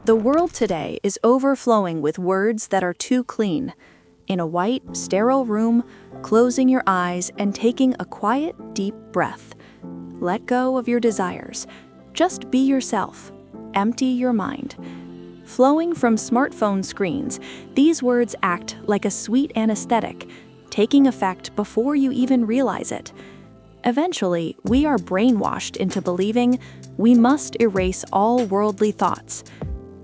The world today is overflowing with words that are too clean. In a white, sterile room, closing your eyes and taking a quiet, deep breath. Let go of your desires. Just be yourself. Empty your mind. Flowing from smartphone screens, these words act like a sweet anesthetic, taking effect before you even realize it. Eventually, we are brainwashed into believing we must erase all worldly thoughts.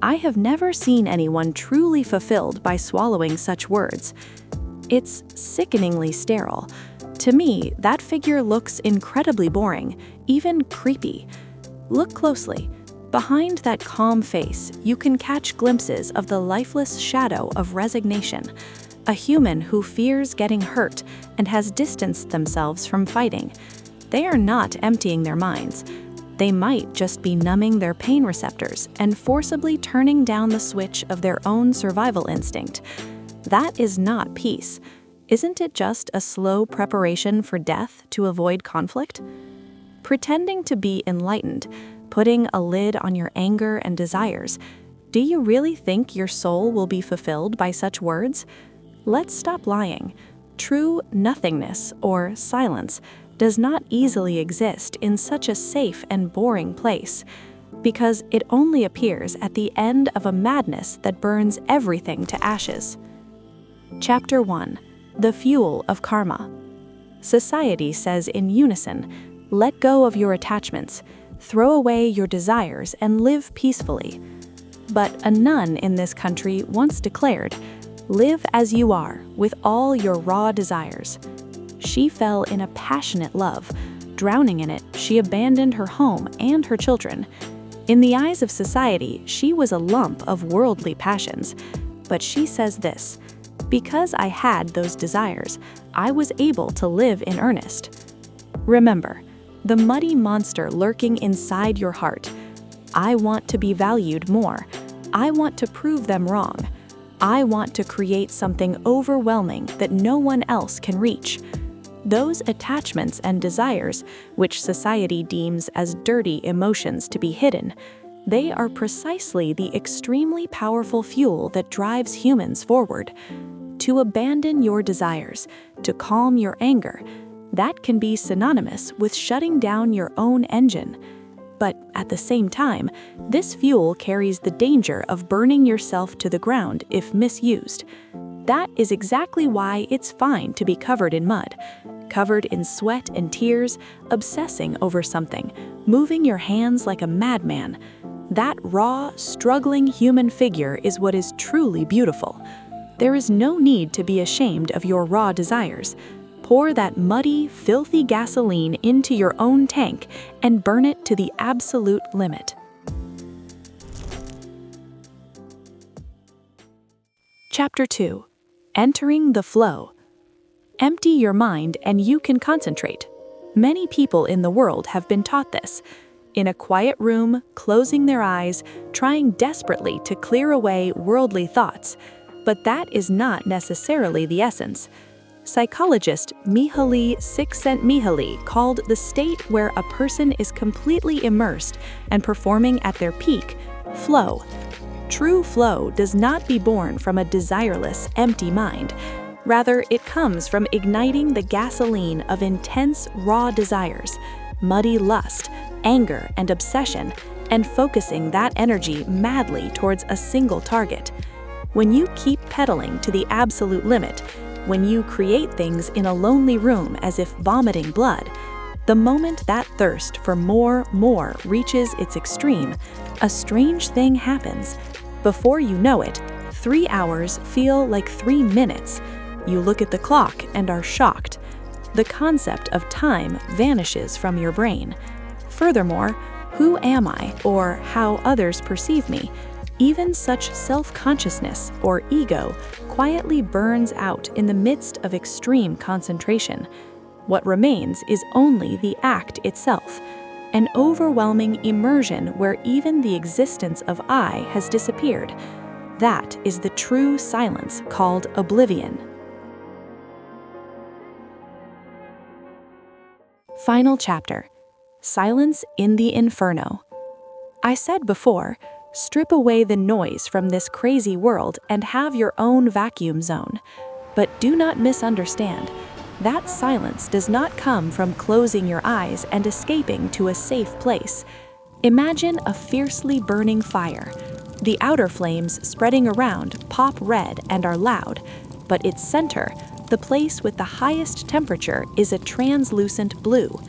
I have never seen anyone truly fulfilled by swallowing such words. It's sickeningly sterile. To me, that figure looks incredibly boring, even creepy. Look closely. Behind that calm face, you can catch glimpses of the lifeless shadow of resignation, a human who fears getting hurt and has distanced themselves from fighting. They are not emptying their minds. They might just be numbing their pain receptors and forcibly turning down the switch of their own survival instinct. That is not peace. Isn't it just a slow preparation for death to avoid conflict? Pretending to be enlightened, putting a lid on your anger and desires, do you really think your soul will be fulfilled by such words? Let's stop lying. True nothingness, or silence, does not easily exist in such a safe and boring place, because it only appears at the end of a madness that burns everything to ashes. Chapter 1. The Fuel of Karma. Society says in unison, let go of your attachments, throw away your desires and live peacefully. But a nun in this country once declared, live as you are, with all your raw desires. She fell in a passionate love. Drowning in it, she abandoned her home and her children. In the eyes of society, she was a lump of worldly passions. But she says this, because I had those desires, I was able to live in earnest. Remember, the muddy monster lurking inside your heart. I want to be valued more. I want to prove them wrong. I want to create something overwhelming that no one else can reach. Those attachments and desires, which society deems as dirty emotions to be hidden, they are precisely the extremely powerful fuel that drives humans forward. To abandon your desires, to calm your anger, that can be synonymous with shutting down your own engine. But at the same time, this fuel carries the danger of burning yourself to the ground if misused. That is exactly why it's fine to be covered in mud, covered in sweat and tears, obsessing over something, moving your hands like a madman. That raw, struggling human figure is what is truly beautiful. There is no need to be ashamed of your raw desires. Pour that muddy, filthy gasoline into your own tank and burn it to the absolute limit. Chapter 2. Entering the Flow. Empty your mind and you can concentrate. Many people in the world have been taught this. In a quiet room, closing their eyes, trying desperately to clear away worldly thoughts. But that is not necessarily the essence. Psychologist Mihaly Csikszentmihalyi called the state where a person is completely immersed and performing at their peak, flow. True flow does not be born from a desireless, empty mind. Rather, it comes from igniting the gasoline of intense, raw desires, muddy lust, anger, and obsession, and focusing that energy madly towards a single target. When you keep pedaling to the absolute limit, when you create things in a lonely room as if vomiting blood, the moment that thirst for more reaches its extreme, a strange thing happens. Before you know it, 3 hours feel like 3 minutes. You look at the clock and are shocked. The concept of time vanishes from your brain. Furthermore, who am I, or how others perceive me? Even such self-consciousness, or ego, quietly burns out in the midst of extreme concentration. What remains is only the act itself, an overwhelming immersion where even the existence of I has disappeared. That is the true silence called oblivion. Final chapter. Silence in the Inferno. I said before, Strip away the noise from this crazy world and have your own vacuum zone. But do not misunderstand. That silence does not come from closing your eyes and escaping to a safe place. Imagine a fiercely burning fire. The outer flames spreading around pop red and are loud, but its center, the place with the highest temperature, is a translucent blue.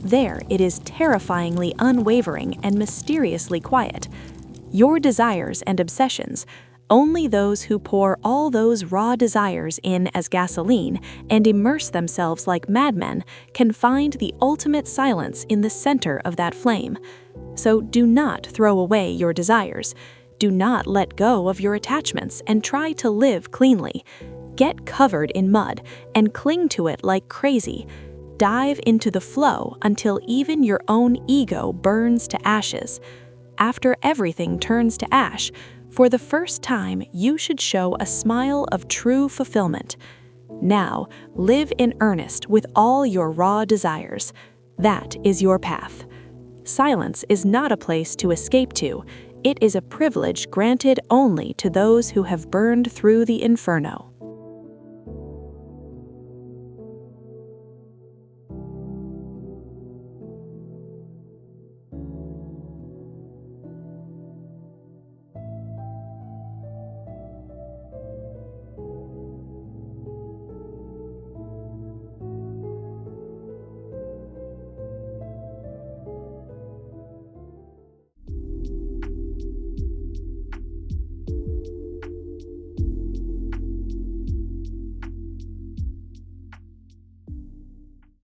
There it is terrifyingly unwavering and mysteriously quiet. Your desires and obsessions, only those who pour all those raw desires in as gasoline and immerse themselves like madmen, can find the ultimate silence in the center of that flame. So do not throw away your desires. Do not let go of your attachments and try to live cleanly. Get covered in mud and cling to it like crazy. Dive into the flow until even your own ego burns to ashes. After everything turns to ash, for the first time you should show a smile of true fulfillment. Now, live in earnest with all your raw desires. That is your path. Silence is not a place to escape to. It is a privilege granted only to those who have burned through the inferno.